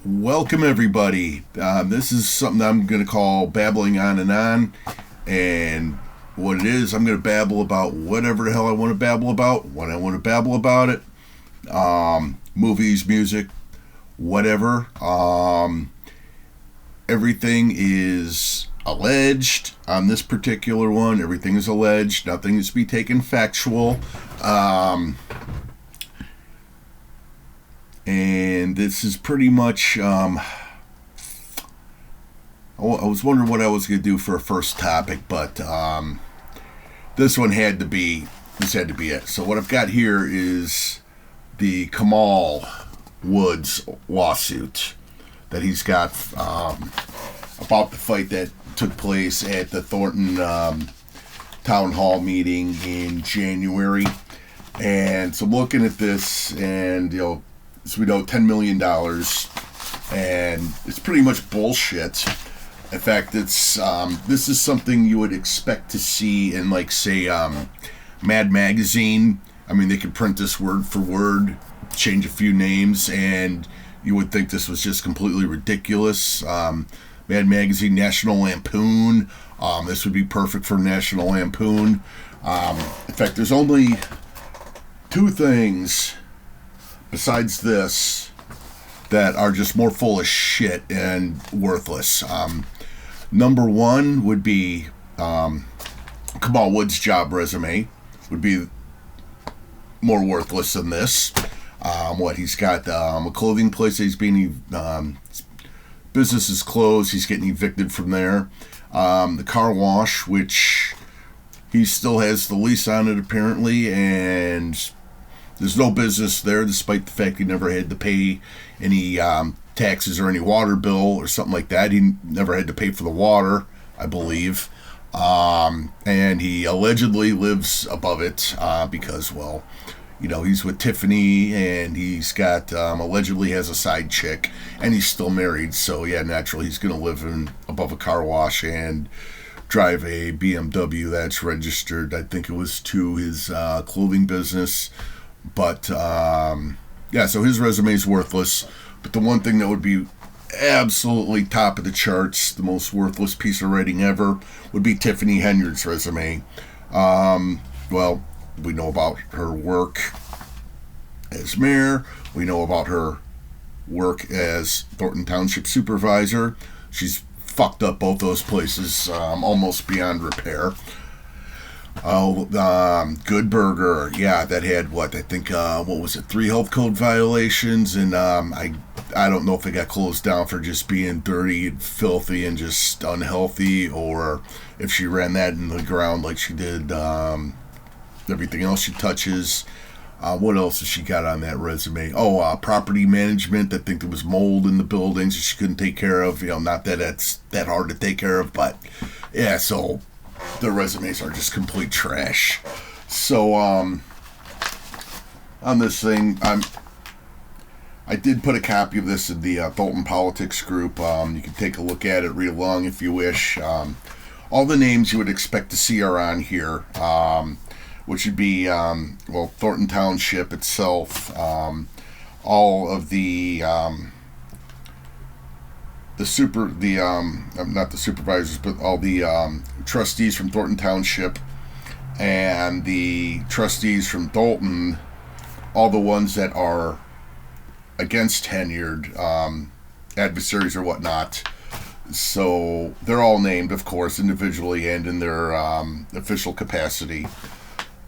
Welcome, everybody. This is something I'm going to call babbling on and on. And what it is, I'm going to babble about whatever the hell I want to babble about, when I want to babble about it. Movies, music, whatever. Everything is alleged on this particular one. Everything is alleged. Nothing is to be taken factual. And this is pretty much, I was wondering what I was going to do for a first topic, but this had to be it. So what I've got here is the Kamal Woods lawsuit that he's got about the fight that took place at the Thornton Town Hall meeting in January. And so looking at this, and so we know $10 million, and it's pretty much bullshit. In fact, it's this is something you would expect to see in, like, say, Mad Magazine. I mean, they could print this word for word, change a few names, and you would think this was just completely ridiculous. Mad Magazine, National Lampoon. This would be perfect for National Lampoon. In fact, there's only two things besides this that are just more full of shit and worthless. Number one would be Kamal Woods' job resume would be more worthless than this. He's got a clothing place that he's being, business is closed, he's getting evicted from there. The car wash, which he still has the lease on it apparently, and there's no business there, despite the fact he never had to pay any taxes or any water bill or something like that. He never had to pay for the water, I believe. And he allegedly lives above it because, well, he's with Tiffany, and he's got, allegedly has a side chick, and he's still married. So, yeah, naturally, he's going to live above a car wash and drive a BMW that's registered, I think it was to his clothing business. But, so his resume is worthless. But the one thing that would be absolutely top of the charts, the most worthless piece of writing ever, would be Tiffany Henyard's resume. We know about her work as mayor. We know about her work as Thornton Township supervisor. She's fucked up both those places almost beyond repair. Good Burger, yeah, that had what was it, 3 health code violations, and I don't know if it got closed down for just being dirty and filthy and just unhealthy, or if she ran that in the ground like she did everything else she touches. What else has she got on that resume? Property management. I think there was mold in the buildings that she couldn't take care of. Not that it's that hard to take care of, but yeah, so their resumes are just complete trash. So, on this thing, I did put a copy of this in the Thornton Politics group. You can take a look at it, read along if you wish. All the names you would expect to see are on here, which would be, Thornton Township itself, all of not the supervisors, but all the trustees from Thornton Township and the trustees from Dalton, all the ones that are against tenured adversaries or whatnot. So they're all named, of course, individually and in their official capacity.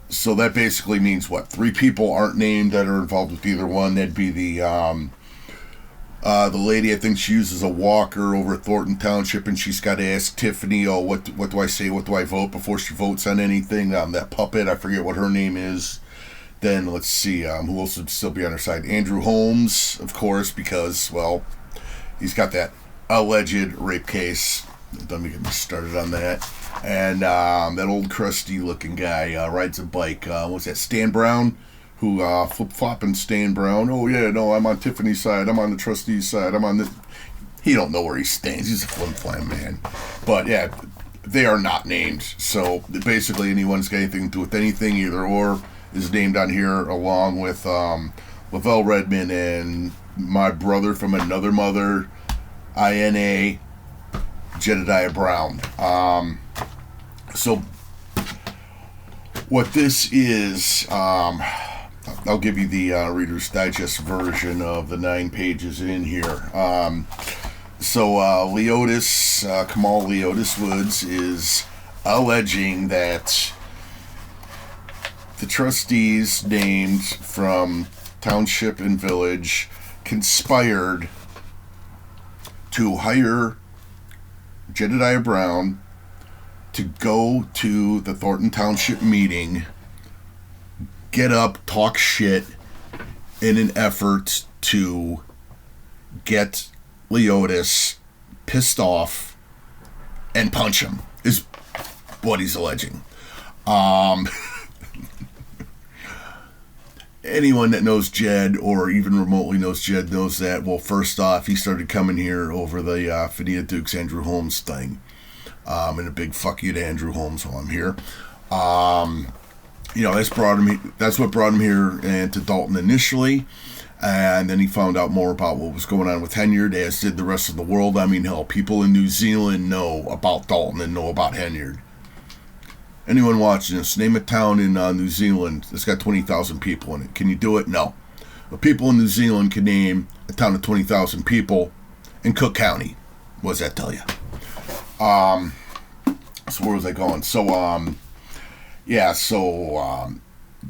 So that basically means 3 people aren't named that are involved with either one. That'd be the lady, I think she uses a walker over at Thornton Township, and she's got to ask Tiffany, what do I say, what do I vote, before she votes on anything. That puppet, I forget what her name is. Then, let's see, who else would still be on her side? Andrew Holmes, of course, because, he's got that alleged rape case. Don't get me started on that. And that old crusty-looking guy rides a bike. What's that, Stan Brown? Who flip-flopping Stan Brown. Oh, yeah, no, I'm on Tiffany's side. I'm on the trustee's side. I'm on the... He don't know where he stands. He's a flim-flam man. But, yeah, they are not named. So, basically, anyone's got anything to do with anything, either or, is named on here, along with Lavelle Redmond and my brother from another mother, INA, Jedediah Brown. So what this is, I'll give you the Reader's Digest version of the 9 pages in here. Leotis, Kamal Leotis Woods is alleging that the trustees named from Township and Village conspired to hire Jedediah Brown to go to the Thornton Township meeting, get up, talk shit in an effort to get Leotis pissed off and punch him, is what he's alleging. Anyone that knows Jed or even remotely knows Jed knows that, well, first off, he started coming here over the Finita Dukes Andrew Holmes thing. And a big fuck you to Andrew Holmes while I'm here. That's what brought him here and to Dalton initially. And then he found out more about what was going on with Henyard, as did the rest of the world. I mean, hell, people in New Zealand know about Dalton and know about Henyard. Anyone watching this, name a town in New Zealand that's got 20,000 people in it. Can you do it? No. But people in New Zealand can name a town of 20,000 people in Cook County. What does that tell you? So where was I going?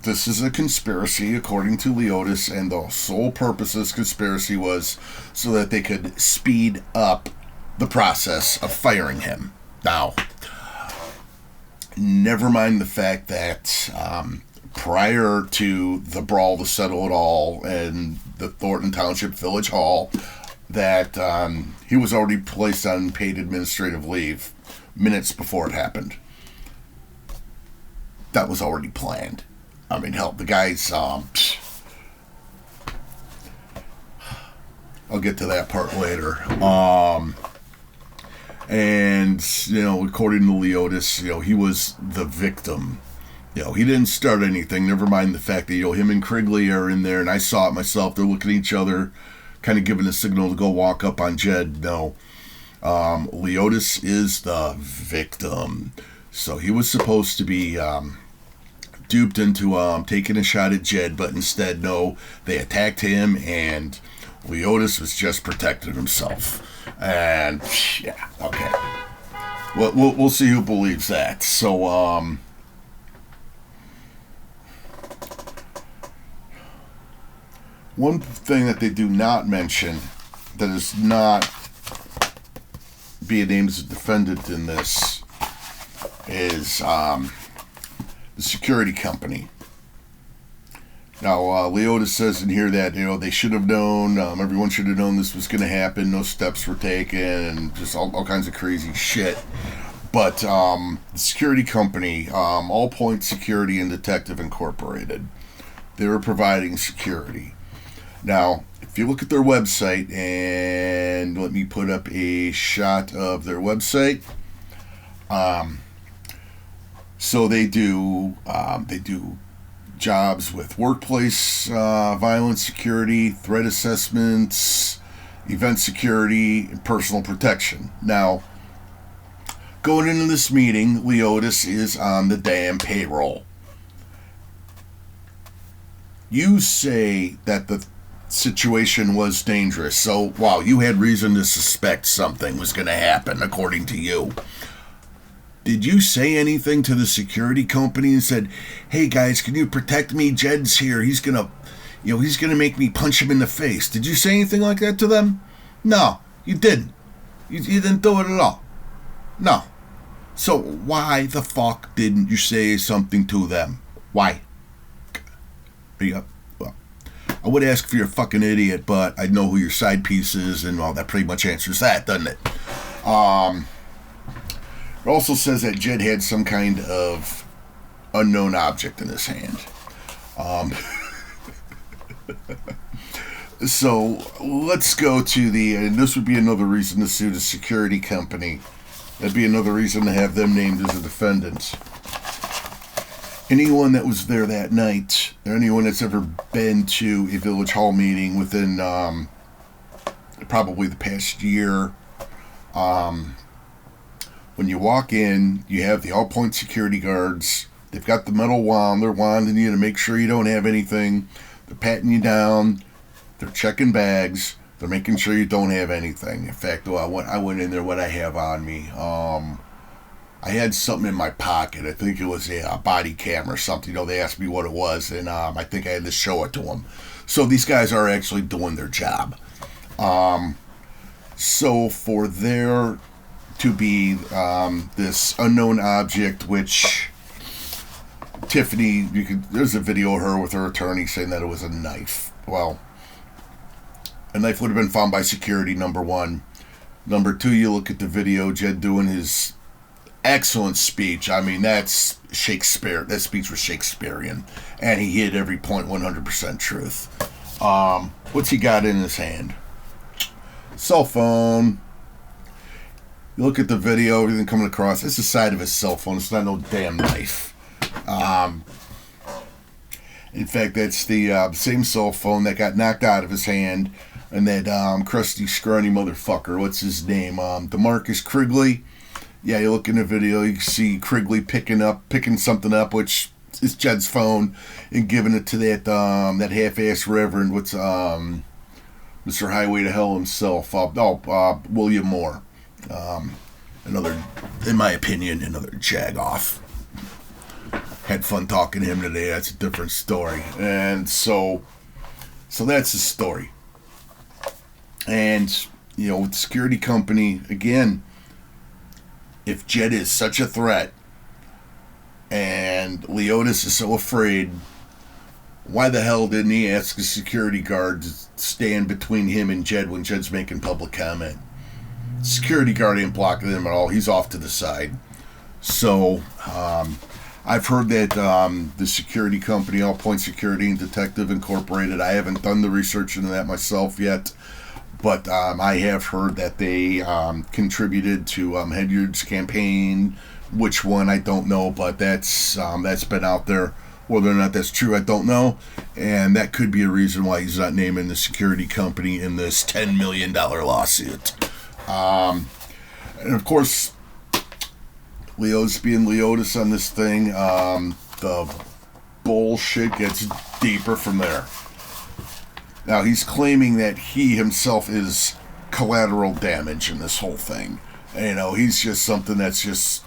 This is a conspiracy according to Leotis, and the sole purpose of this conspiracy was so that they could speed up the process of firing him. Now, never mind the fact that prior to the brawl to settle it all in the Thornton Township Village Hall, that he was already placed on paid administrative leave minutes before it happened. That was already planned. I mean, hell, the guy's... I'll get to that part later. And, according to Leotis, he was the victim. He didn't start anything. Never mind the fact that, him and Krigley are in there, and I saw it myself. They're looking at each other, kind of giving a signal to go walk up on Jed. No. Leotis is the victim. So he was supposed to be duped into taking a shot at Jed, but instead, no, they attacked him, and Leotis was just protecting himself. And, yeah, okay. We'll see who believes that. So, one thing that they do not mention that is not being named as a defendant in this is the security company. Now, Leotis says in here that, they should have known, everyone should have known this was going to happen, no steps were taken, and just all kinds of crazy shit. But the security company, All Point Security and Detective Incorporated, they were providing security. Now, if you look at their website, and let me put up a shot of their website, so they do jobs with workplace violence security, threat assessments, event security, and personal protection. Now, going into this meeting, Leotis is on the damn payroll. You say that the situation was dangerous, so, wow, you had reason to suspect something was going to happen, according to you. Did you say anything to the security company and said, hey guys, can you protect me? Jed's here. He's gonna make me punch him in the face. Did you say anything like that to them? No, you didn't. You didn't do it at all. No. So why the fuck didn't you say something to them? Why? Well, I would ask if you're a fucking idiot, but I know who your side piece is, and well, that pretty much answers that, doesn't it? It also says that Jed had some kind of unknown object in his hand. So let's go to and this would be another reason to sue the security company. That'd be another reason to have them named as a defendant. Anyone that was there that night anyone that's ever been to a village hall meeting within probably the past year, when you walk in, you have the all-point security guards. They've got the metal wand. They're wanding you to make sure you don't have anything. They're patting you down. They're checking bags. They're making sure you don't have anything. In fact, I went in there. What I have on me, I had something in my pocket. I think it was a body cam or something. They asked me what it was, and I think I had to show it to them. So these guys are actually doing their job. So for there to be this unknown object, which Tiffany, there's a video of her with her attorney saying that it was a knife. Well, a knife would have been found by security, number one. Number two, you look at the video, Jed doing his excellent speech. I mean, that's Shakespeare. That speech was Shakespearean. And he hit every point 100% truth. What's he got in his hand? Cell phone. You look at the video, everything coming across. It's the side of his cell phone. It's not no damn knife. In fact, that's the same cell phone that got knocked out of his hand. And that crusty, scrawny motherfucker, what's his name? DeMarcus Krigley. Yeah, you look in the video, you see Krigley picking something up, which is Jed's phone, and giving it to that half-ass reverend. What's Mr. Highway to Hell himself? William Moore. Another, in my opinion, another jag-off. Had fun talking to him today. That's a different story. And so that's the story. And, with the security company, again, if Jed is such a threat and Leotis is so afraid, why the hell didn't he ask a security guard to stand between him and Jed when Jed's making public comment? Security guard ain't blocking him at all. He's off to the side. So, I've heard that the security company, All Point Security and Detective Incorporated, I haven't done the research into that myself yet, but I have heard that they contributed to Henyard's campaign. Which one, I don't know, but that's been out there. Whether or not that's true, I don't know. And that could be a reason why he's not naming the security company in this $10 million lawsuit. And of course, Leo's being Leotis on this thing. The bullshit gets deeper from there. Now, he's claiming that he himself is collateral damage in this whole thing. He's just something that's just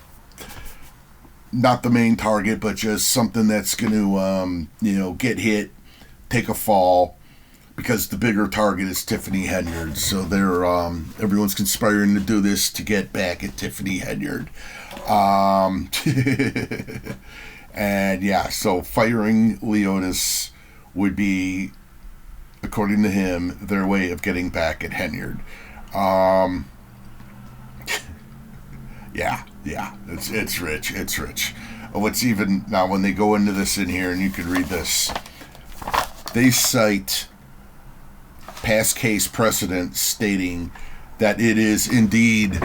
not the main target, but just something that's going to, get hit, take a fall, because the bigger target is Tiffany Henyard. So they're everyone's conspiring to do this to get back at Tiffany Henyard. And yeah, so firing Leotis would be, according to him, their way of getting back at Henyard. Yeah, it's rich. What's even, now when they go into this in here, and you can read this, they cite past case precedent stating that it is indeed,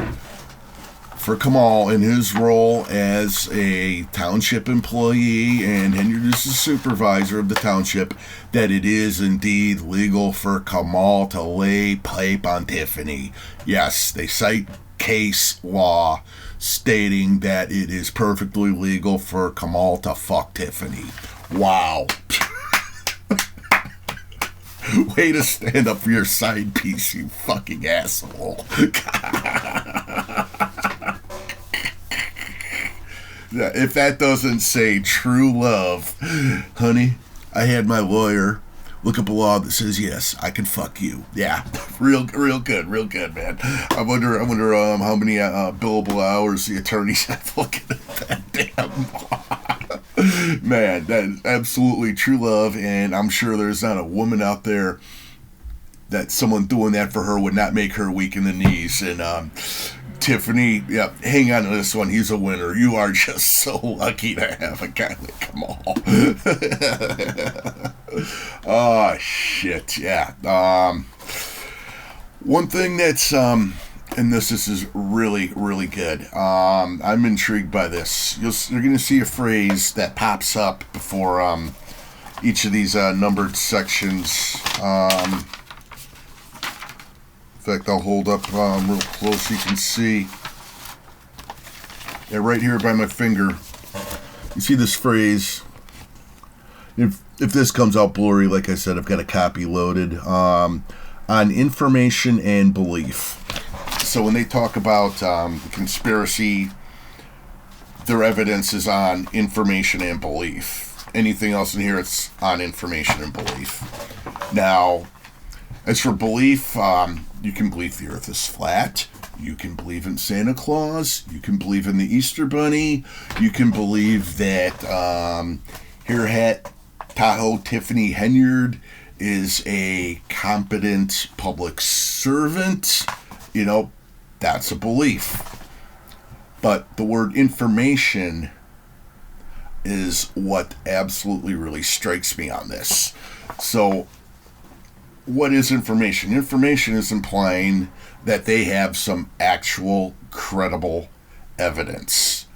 for Kamal in his role as a township employee and Henyard is the supervisor of the township, that it is indeed legal for Kamal to lay pipe on Tiffany. Yes, they cite case law stating that it is perfectly legal for Kamal to fuck Tiffany. Wow. Way to stand up for your side piece, you fucking asshole. If that doesn't say true love, honey, I had my lawyer look up a law that says yes, I can fuck you. Yeah, real good, man. I wonder how many billable hours the attorneys have looking at that damn law. Man, that is absolutely true love, and I'm sure there's not a woman out there that someone doing that for her would not make her weak in the knees. And Tiffany, yeah, hang on to this one. He's a winner. You are just so lucky to have a guy like Kamal. Oh, shit, yeah. One thing that's, and this is really, really good. I'm intrigued by this. You're going to see a phrase that pops up before each of these numbered sections. In fact, I'll hold up real close so you can see. Yeah, right here by my finger, you see this phrase. If this comes out blurry, like I said, I've got a copy loaded. On information and belief. So when they talk about conspiracy, their evidence is on information and belief. Anything else in here, it's on information and belief. Now, as for belief, you can believe the earth is flat. You can believe in Santa Claus. You can believe in the Easter Bunny. You can believe that Tahoe Tiffany Henyard is a competent public servant. You know, that's a belief. But the word information is what absolutely really strikes me on this. So, what is information? Information is implying that they have some actual credible evidence.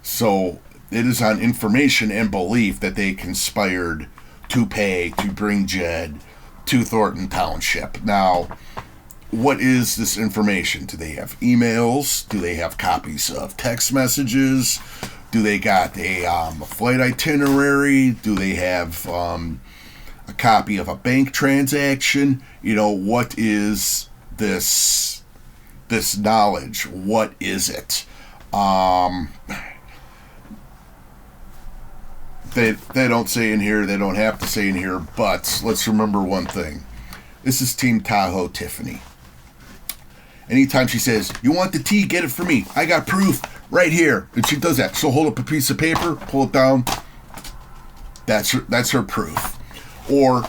So it is on information and belief that they conspired to bring Jed to Thornton Township. Now, what is this information? Do they have emails? Do they have copies of text messages? Do they got a flight itinerary? Do they have a copy of a bank transaction? You know, what is this knowledge? What is it? They don't say in here, they don't have to say in here, but let's remember one thing. This is Team Tahoe Tiffany. Anytime she says, you want the tea, get it for me. I got proof right here. And she does that. She'll hold up a piece of paper, pull it down. That's her proof. Or,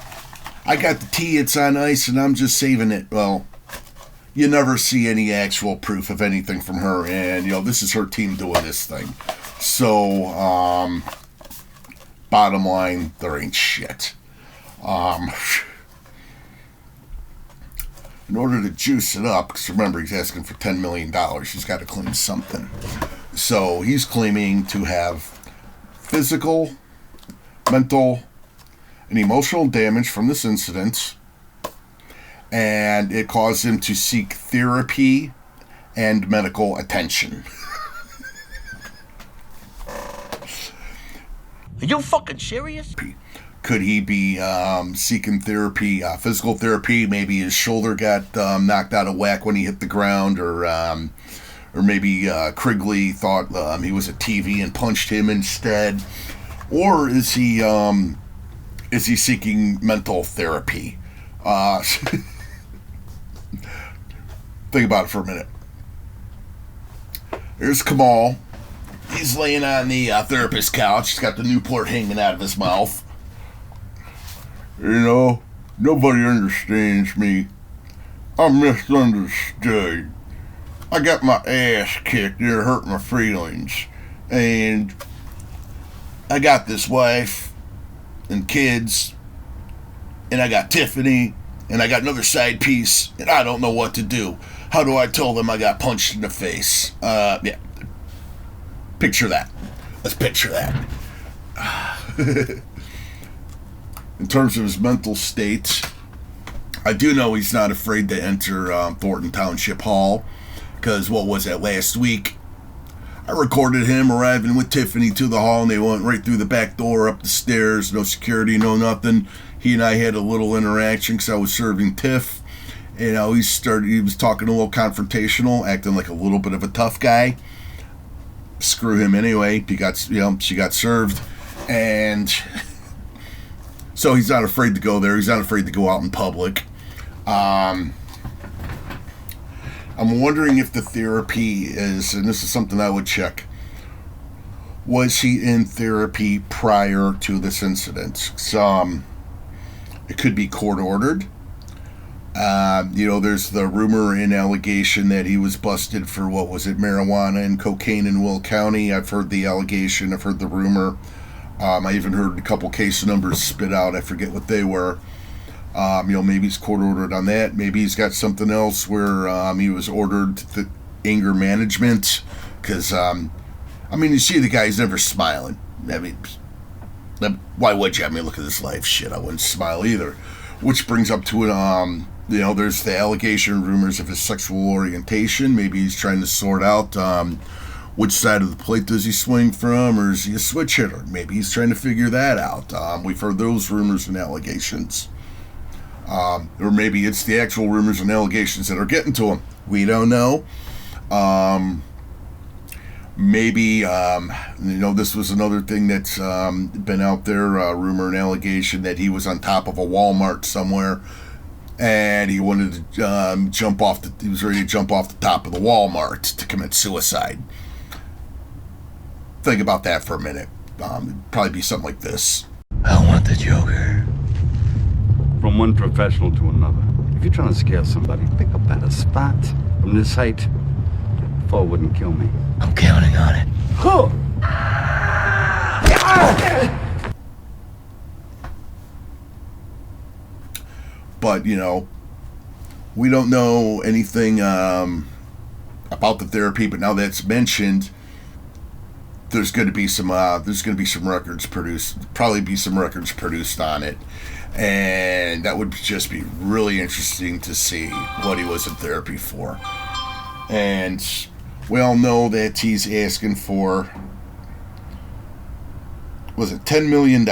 I got the tea, it's on ice, and I'm just saving it. Well, you never see any actual proof of anything from her. And, you know, this is her team doing this thing. So, bottom line, there ain't shit. In order to juice it up, because remember, he's asking for $10 million, he's got to claim something. So he's claiming to have physical, mental, and emotional damage from this incident, and it caused him to seek therapy and medical attention. Are you fucking serious? Could he be seeking therapy, physical therapy? Maybe his shoulder got knocked out of whack when he hit the ground, or maybe Krigley thought he was a TV and punched him instead. Or is he seeking mental therapy? Think about it for a minute. Here's Kamal. He's laying on the therapist couch. He's got the Newport hanging out of his mouth. You know, nobody understands me. I'm misunderstood. I got my ass kicked and it hurt my feelings. And I got this wife and kids. And I got Tiffany. And I got another side piece. And I don't know what to do. How do I tell them I got punched in the face? Yeah. Picture that. Let's picture that. In terms of his mental state, I do know he's not afraid to enter Thornton Township Hall, because what was that, last week? I recorded him arriving with Tiffany to the hall, and they went right through the back door, up the stairs, no security, no nothing. He and I had a little interaction because I was serving Tiff. You know, he was talking a little confrontational, acting like a little bit of a tough guy. Screw him anyway. She got served, and so he's not afraid to go there. He's not afraid to go out in public. I'm wondering if the therapy is, and this is something I would check, was he in therapy prior to this incident? It could be court ordered. There's the rumor and allegation that he was busted for, marijuana and cocaine in Will County. I've heard the allegation, I've heard the rumor. I even heard a couple case numbers spit out. I forget what they were. Maybe he's court ordered on that. Maybe he's got something else where he was ordered to anger management. Because, you see the guy's never smiling. I mean, Why would you? I mean, look at his life. Shit, I wouldn't smile either. Which brings up to it, there's the allegation and rumors of his sexual orientation. Maybe he's trying to sort out which side of the plate does he swing from, or is he a switch hitter? Maybe he's trying to figure that out. We've heard those rumors and allegations. Or maybe it's the actual rumors and allegations that are getting to him. We don't know. Maybe, this was another thing that's been out there, rumor and allegation that he was on top of a Walmart somewhere and he wanted to he was ready to jump off the top of the Walmart to commit suicide. Think about that for a minute. It'd probably be something like this. I want the Joker. From one professional to another. If you're trying to scare somebody, pick a better spot. From this height, fall wouldn't kill me. I'm counting on it. Huh. But, we don't know anything about the therapy, but now that's mentioned, there's going to be some records produced, probably be some records produced on it. And that would just be really interesting to see what he was in therapy for. And we all know that he's asking for, was it $10 million?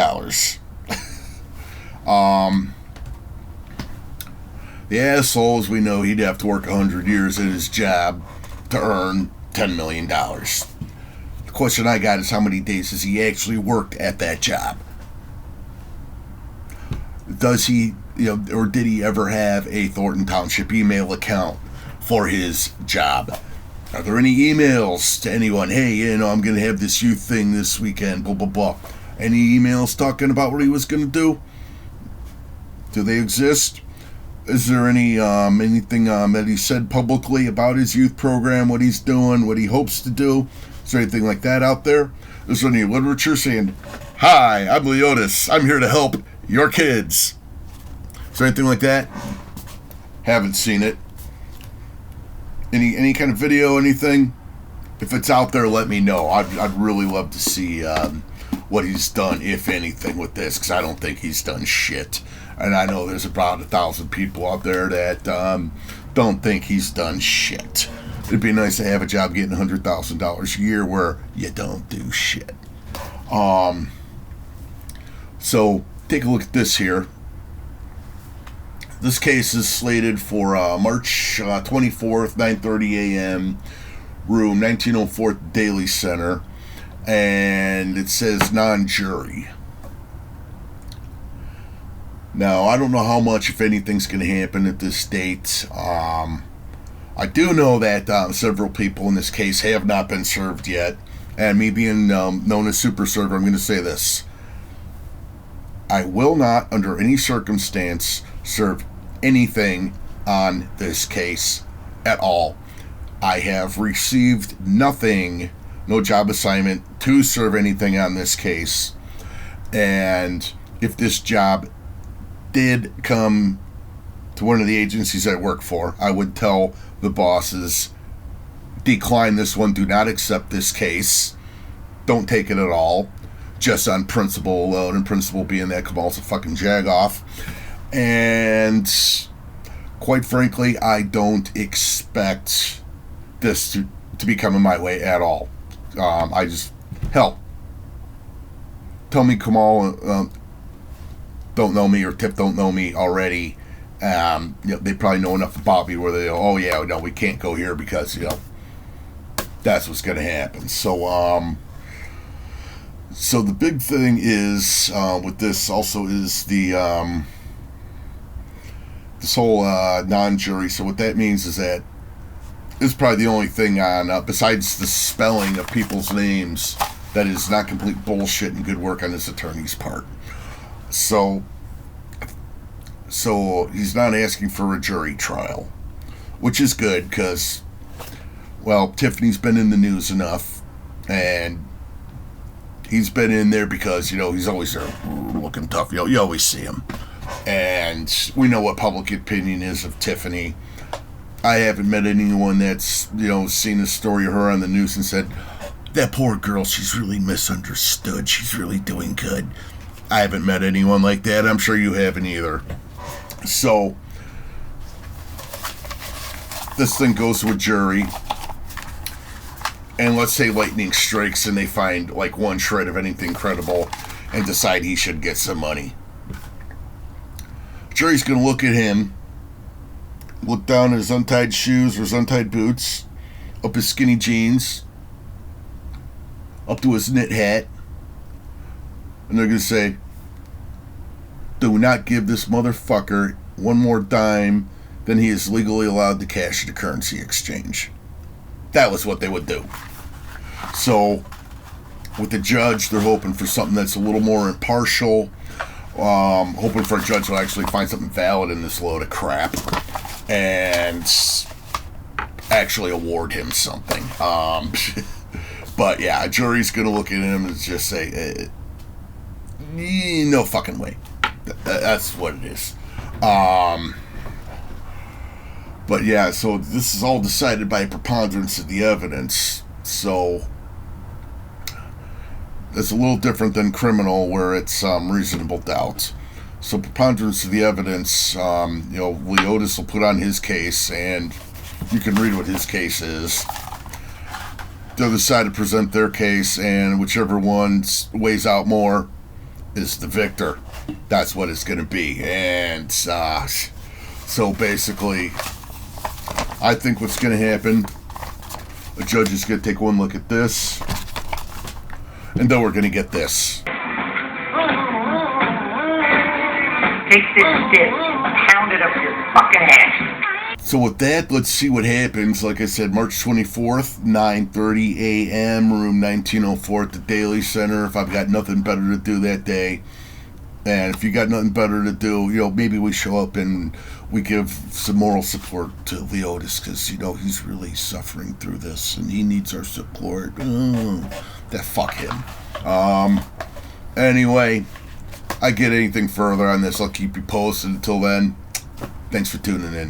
The asshole, as we know, he'd have to work 100 years at his job to earn $10 million. The question I got is how many days has he actually worked at that job? Does he, or did he ever have a Thornton Township email account for his job? Are there any emails to anyone? Hey, I'm going to have this youth thing this weekend, blah, blah, blah. Any emails talking about what he was going to do? Do they exist? Is there anything that he said publicly about his youth program, what he's doing, what he hopes to do? Is there anything like that out there? Is there any literature saying, "Hi, I'm Leotis. I'm here to help your kids"? Is there anything like that? Haven't seen it. Any kind of video, anything? If it's out there, let me know. I'd really love to see what he's done, if anything, with this, because I don't think he's done shit. And I know there's about 1,000 people out there that don't think he's done shit. It'd be nice to have a job getting $100,000 a year where you don't do shit. So take a look at this here. This case is slated for March 24th, 9:30 a.m., room 1904 Daly Center, and it says non-jury. Now, I don't know how much, if anything's going to happen at this date. I do know that several people in this case have not been served yet. And me being known as Super Server, I'm going to say this. I will not, under any circumstance, serve anything on this case at all. I have received nothing, no job assignment to serve anything on this case. And if this job did come to one of the agencies I work for, I would tell the bosses, decline this one, do not accept this case, don't take it at all, just on principle alone, and principle being that Kamal's a fucking jagoff. And quite frankly, I don't expect this to be coming my way at all. Hell, tell me Kamal don't know me, or Tip don't know me already. They probably know enough about me where they go, oh yeah, no, we can't go here because that's what's going to happen. So so the big thing is with this also is the this whole non-jury. So what that means is that it's probably the only thing on besides the spelling of people's names that is not complete bullshit and good work on this attorney's part. So he's not asking for a jury trial, which is good because, well, Tiffany's been in the news enough, and he's been in there because, he's always there looking tough. You always see him. And we know what public opinion is of Tiffany. I haven't met anyone that's, seen a story of her on the news and said, that poor girl, she's really misunderstood. She's really doing good. I haven't met anyone like that. I'm sure you haven't either. So, this thing goes to a jury. And let's say lightning strikes and they find like one shred of anything credible and decide he should get some money. Jury's going to look at him, look down at his untied shoes or his untied boots, up his skinny jeans, up to his knit hat, and they're going to say, do not give this motherfucker one more dime than he is legally allowed to cash at a currency exchange. That was what they would do. So, with the judge, they're hoping for something that's a little more impartial, hoping for a judge who will actually find something valid in this load of crap, and actually award him something. But yeah, a jury's going to look at him and just say, no fucking way. That's what it is. But yeah, so this is all decided by a preponderance of the evidence. So it's a little different than criminal, where it's reasonable doubt. So preponderance of the evidence, Leotis will put on his case, and you can read what his case is. The other side to present their case, and whichever one weighs out more is the victor. That's what it's going to be. And so basically, I think what's going to happen, a judge is going to take one look at this, and then we're going to get this. Take this stick, pound it up your fucking ass. So with that, let's see what happens. Like I said, March 24th, 9:30 a.m., room 1904 at the Daily Center. If I've got nothing better to do that day, and if you got nothing better to do, maybe we show up and we give some moral support to Leotis, because, he's really suffering through this, and he needs our support. Fuck him. Anyway, I get anything further on this, I'll keep you posted. Until then, thanks for tuning in.